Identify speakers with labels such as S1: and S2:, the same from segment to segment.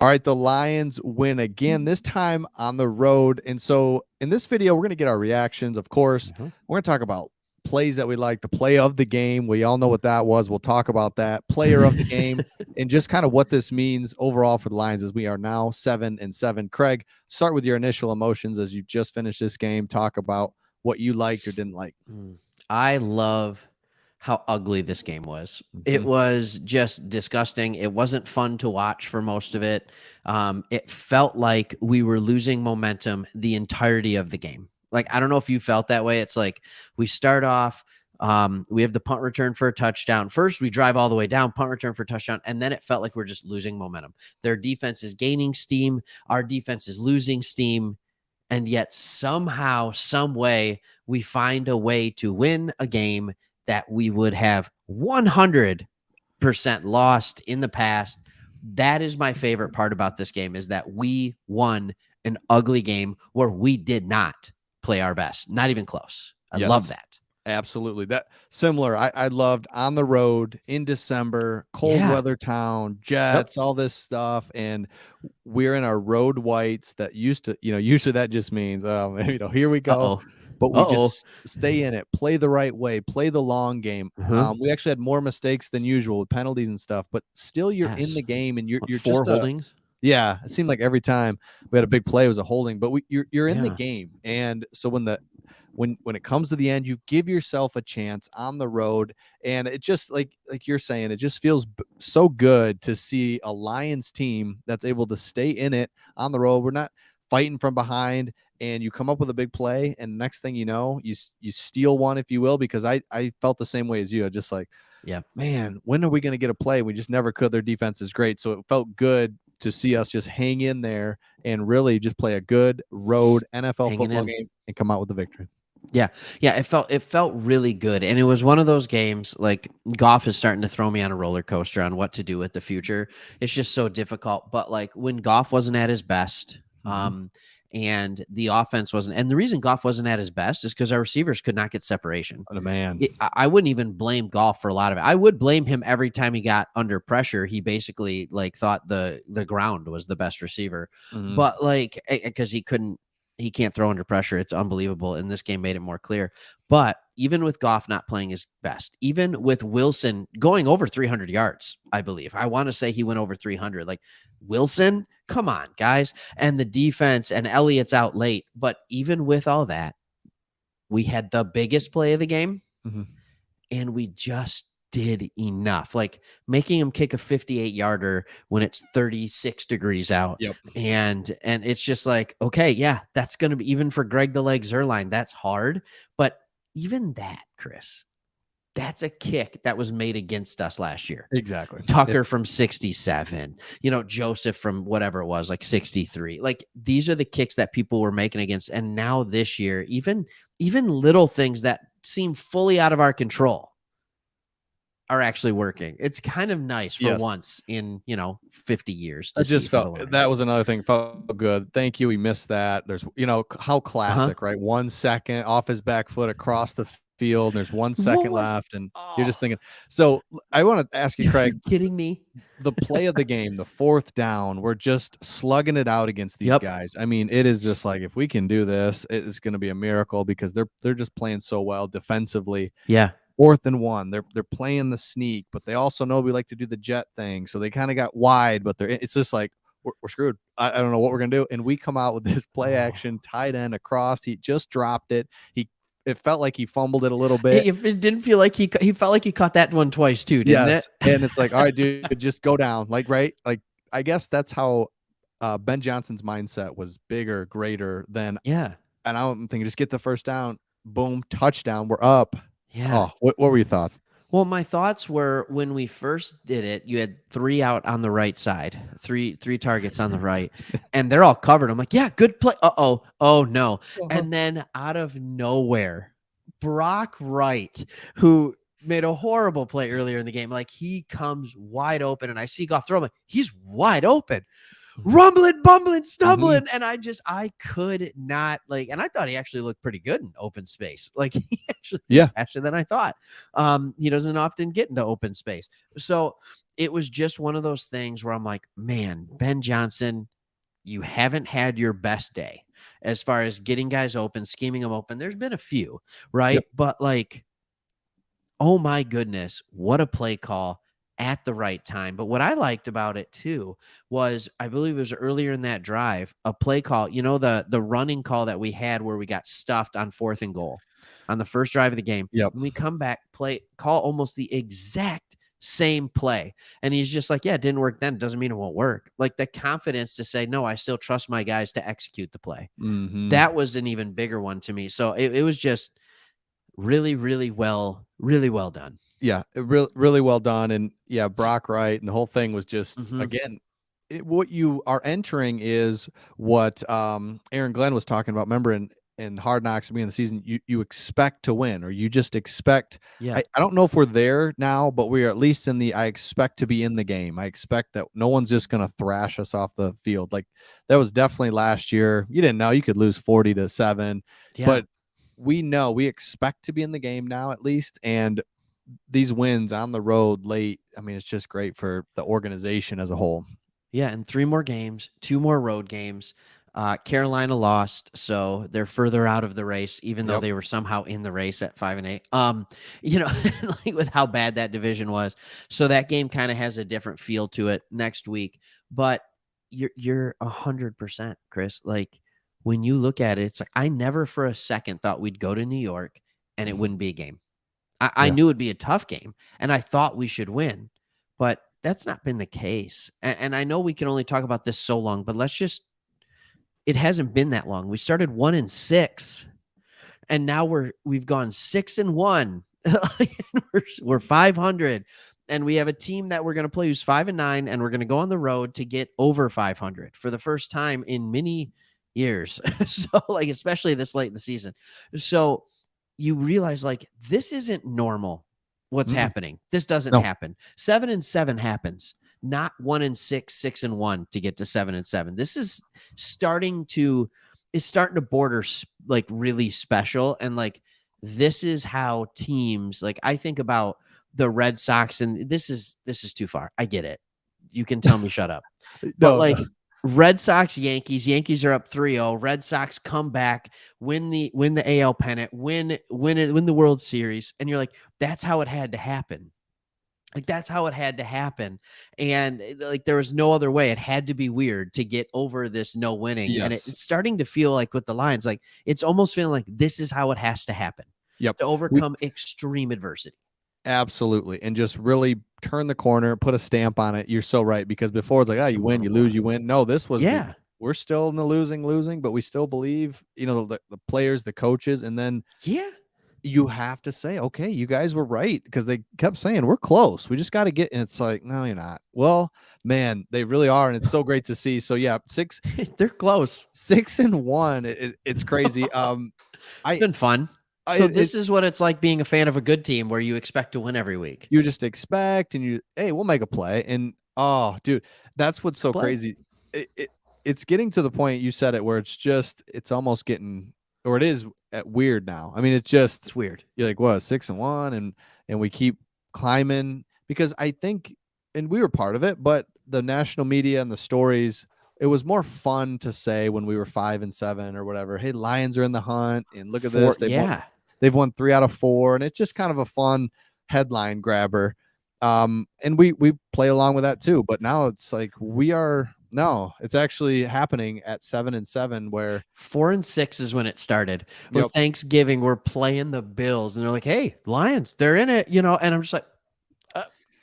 S1: All right, the Lions win again, this time on the road. And so in this video, we're going to get our reactions. Of course, we're going to talk about plays that we like, the play of the game. We all know what that was. We'll talk about that. Player of the game, and just kind of what this means overall for the Lions as we are now 7-7. Craig, start with your initial emotions as you just finished this game. Talk about what you liked or didn't like.
S2: I love how ugly this game was. It was just disgusting. It wasn't fun to watch for most of it. It felt like we were losing momentum the entirety of the game. Like, I don't know if you felt that way. It's like we start off, we have the punt return for a touchdown. First, we drive all the way down, punt return for a touchdown, and then it felt like we're just losing momentum. Their defense is gaining steam. Our defense is losing steam. And yet somehow, some way, we find a way to win a game that we would have 100% lost in the past. That is my favorite part about this game, is that we won an ugly game where we did not play our best. Not even close. I love that.
S1: Absolutely. That similar. I loved on the road in December, cold weather town, Jets, all this stuff. And we're in our road whites that usually that just means, here we go. But we just stay in it, play the right way, play the long game. We actually had more mistakes than usual with penalties and stuff, but still you're in the game and you're
S2: four
S1: just
S2: holdings.
S1: Yeah, it seemed like every time we had a big play, it was a holding, but you're in the game. And so when it comes to the end, you give yourself a chance on the road, and it just like you're saying, it just feels so good to see a Lions team that's able to stay in it on the road. We're not fighting from behind, and you come up with a big play, and next thing you know, you steal one, if you will, because I felt the same way as you. I just like, man, when are we going to get a play? We just never could. Their defense is great, so it felt good to see us just hang in there and really just play a good road NFL football game and come out with the victory.
S2: Yeah. It felt really good. And it was one of those games, like, Goff is starting to throw me on a roller coaster on what to do with the future. It's just so difficult. But like when Goff wasn't at his best, and the offense wasn't, and the reason Goff wasn't at his best is because our receivers could not get separation.
S1: Oh, man.
S2: I wouldn't even blame Goff for a lot of it. I would blame him every time he got under pressure. He basically thought the ground was the best receiver, but because he can't throw under pressure. It's unbelievable. And this game made it more clear. But even with Goff not playing his best, even with Wilson going over 300 yards, I believe. I want to say he went over 300. Like, Wilson, come on, guys. And the defense, and Elliott's out late. But even with all that, we had the biggest play of the game, and we just did enough, like making him kick a 58-yarder when it's 36 degrees out. And it's just like, okay, yeah, that's going to be, even for Greg the Leg Zuerlein, that's hard. But even that, Chris, that's a kick that was made against us last year.
S1: Exactly.
S2: Tucker from 67, Joseph from whatever it was, like 63. Like, these are the kicks that people were making against. And now this year, even little things that seem fully out of our control are actually working. It's kind of nice for once in 50 years.
S1: I just felt that was another thing. Felt good. Thank you. We missed that. There's how classic, right? 1 second off his back foot across the field. There's 1 second left, and you're just thinking. So I want to ask you, Craig.
S2: Kidding me?
S1: The play of the game, the fourth down, we're just slugging it out against these guys. I mean, it is just like, if we can do this, it's going to be a miracle because they're just playing so well defensively.
S2: Yeah.
S1: 4th and 1, they're playing the sneak, but they also know we like to do the jet thing. So they kind of got wide, but it's just like, we're screwed. I don't know what we're going to do. And we come out with this play action tight end across. He just dropped it. It felt like he fumbled it a little bit.
S2: It didn't feel like he felt like he caught that one twice too, didn't it?
S1: And it's like, all right, dude, just go down. Like, right. Like, I guess that's how Ben Johnson's mindset was bigger, greater than, and I'm thinking, just get the first down, boom, touchdown. We're up.
S2: Yeah.
S1: Oh, what were your thoughts?
S2: Well, my thoughts were, when we first did it, you had 3 out on the right side, three targets on the right, and they're all covered. I'm like, yeah, good play. Oh no. And then out of nowhere, Brock Wright, who made a horrible play earlier in the game, like, he comes wide open, and I see Goff throw him. Like, he's wide open. rumbling, bumbling,
S1: Mhm.
S2: stumbling. And I could not and I thought he actually looked pretty good in open space. Like he actually is
S1: Yeah.
S2: faster than I thought. He doesn't often get into open space. So it was just one of those things where I'm like, man, Ben Johnson, you haven't had your best day as far as getting guys open, scheming them open. There's been a few,
S1: Yep.
S2: right? But oh my goodness, what a play call at the right time. But what I liked about it too was I believe it was earlier in that drive, a play call, the running call that we had where we got stuffed on 4th and goal on the first drive of the game.
S1: Yep.
S2: When we come back, call almost the exact same play. And he's just like, yeah, it didn't work then. It doesn't mean it won't work. Like the confidence to say, no, I still trust my guys to execute the play.
S1: Mhm.
S2: That was an even bigger one to me. So it was just really, really well done.
S1: Yeah, really well done, and yeah, Brock Wright and the whole thing was just
S2: Mhm.
S1: again, what you are entering is what Aaron Glenn was talking about. Remember in Hard Knocks at the beginning of the season, you expect to win, or you just expect.
S2: Yeah.
S1: I don't know if we're there now, but we are at least in the. I expect to be in the game. I expect that no one's just going to thrash us off the field. Like that was definitely last year. You didn't know you could lose 40-7,
S2: Yeah.
S1: but we expect to be in the game now at least, and these wins on the road late, I mean, it's just great for the organization as a whole.
S2: Yeah, and 3 more games, 2 more road games. Carolina lost, so they're further out of the race, even though
S1: Yep.
S2: they were somehow in the race at 5-8. You know, like with how bad that division was. So that game kind of has a different feel to it next week. But you're 100%, Chris. Like when you look at it, it's like I never for a second thought we'd go to New York and it wouldn't be a game. I
S1: Yeah.
S2: knew it'd be a tough game, and I thought we should win, but that's not been the case. And I know we can only talk about this so long, but it hasn't been that long. We started 1-6, and now we've gone 6-1. we're 500, and we have a team that we're going to play who's 5-9, and we're going to go on the road to get over 500 for the first time in many years. So, especially this late in the season. So you realize this isn't normal. What's
S1: Mm-mm.
S2: happening? This doesn't
S1: No.
S2: happen. 7-7 happens, not 1-6, 6-1 to get to 7-7. This is starting to border really special, and this is how teams I think about the Red Sox, and this is too far. I get it. You can tell me shut up. But
S1: No, no.
S2: Red Sox, Yankees are up 3-0. Red Sox come back, win the AL pennant, win the World Series, and you're like, that's how it had to happen. That's how it had to happen. And there was no other way. It had to be weird to get over this no winning. And
S1: Yes.
S2: it's starting to feel like with the Lions, it's almost feeling like this is how it has to happen
S1: Yep.
S2: to
S1: We
S2: overcome extreme adversity.
S1: absolutely, and just really turn the corner, put a stamp on it. You're so right, because before it's like, you win, you lose, you win. No, this was
S2: Yeah.
S1: we're still in the losing, but we still believe, the players, the coaches, and then
S2: Yeah.
S1: you have to say, okay, you guys were right, because they kept saying we're close. We just got to get, and it's like, no, you're not. Well, man, they really are, and it's so great to see. So yeah,
S2: They're close.
S1: 6-1. It's crazy.
S2: It's
S1: I,
S2: been fun.
S1: I
S2: So
S1: it,
S2: this is what it's like being a fan of a good team where you expect to win every week.
S1: you just expect, and hey, we'll make a play, and oh, dude, that's what's so
S2: Play.
S1: crazy. It's getting to the point, you said it, where it's almost getting, or it is weird now. I mean,
S2: It's weird.
S1: you're like, what, 6-1, and we keep climbing, because I think, and we were part of it, but the national media and the stories, it was more fun to say when we were 5-7 or whatever. Hey, Lions are in the hunt, and look at this.
S2: Yeah.
S1: They've won 3 out of 4, and it's just kind of a fun headline grabber. And we play along with that too. But now it's like it's actually happening at 7-7, where
S2: 4-6 is when it started. For
S1: yep.
S2: Thanksgiving, we're playing the Bills, and they're like, "Hey, Lions, they're in it," and I'm just like,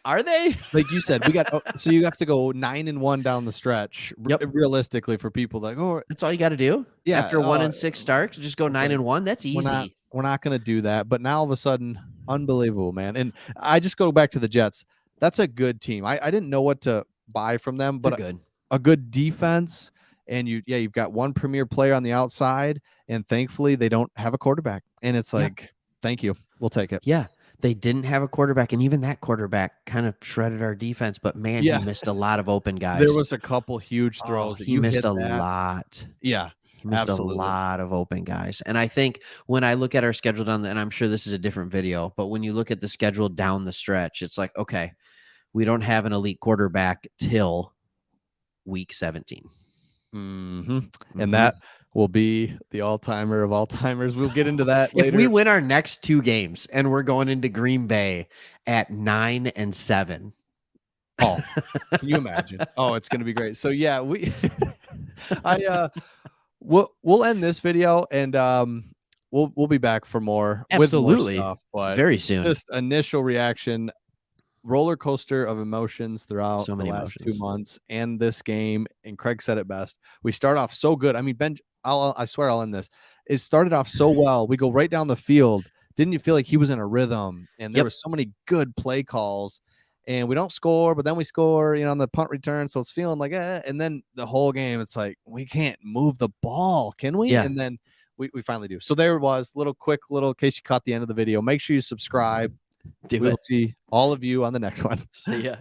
S2: "Are they?"
S1: Like you said, we got so you have to go 9-1 down the stretch.
S2: Yep.
S1: Realistically, for people like, oh,
S2: That's all you got to do.
S1: yeah,
S2: After 1-6 start, just go
S1: it's like,
S2: 9-1. That's easy.
S1: we're not going to do that. But now all of a sudden, unbelievable, man. And I just go back to the Jets. That's a good team. I didn't know what to buy from them,
S2: They're
S1: but
S2: good.
S1: a good defense, and you've got one premier player on the outside, and thankfully they don't have a quarterback. And it's like, thank you, we'll take it.
S2: Yeah. They didn't have a quarterback, and even that quarterback kind of shredded our defense, but man, he
S1: Yeah.
S2: missed a lot of open
S1: There
S2: guys.
S1: was a couple huge
S2: Oh,
S1: throws that
S2: he
S1: you
S2: missed
S1: hit
S2: a
S1: that.
S2: lot.
S1: Yeah,
S2: He missed a
S1: absolutely.
S2: lot of open guys. And I think when I look at our schedule down the, and I'm sure this is a different video, but when you look at the schedule down the stretch, it's like, okay, we don't have an elite quarterback till week 17.
S1: And that will be the all-timer of all-timers. We'll get into that
S2: If we
S1: later.
S2: win our next 2 games and we're going into Green Bay at 9-7.
S1: Oh, can you imagine? Oh, it's gonna be great. So yeah, I we'll end this video and we'll be back for more with more
S2: Absolutely.
S1: stuff, but
S2: Very soon.
S1: just initial reaction, roller coaster of emotions throughout
S2: So
S1: the
S2: many
S1: last 2
S2: emotions.
S1: months and this game. And Craig said it best. We start off so good. I mean, Ben, I swear I'll end this. It started off so well. We go right down the field. Didn't you feel like he was in a rhythm? And there
S2: Yep.
S1: was so many good play calls. And we don't score, but then we score, on the punt return. So it's feeling like, and then the whole game, it's like, we can't move the ball, can we?
S2: Yeah.
S1: And then we finally do. So there it was, quick little, in case you caught the end of the video. Make sure you subscribe.
S2: Do
S1: We will
S2: it.
S1: see all of you on the next one.
S2: See ya.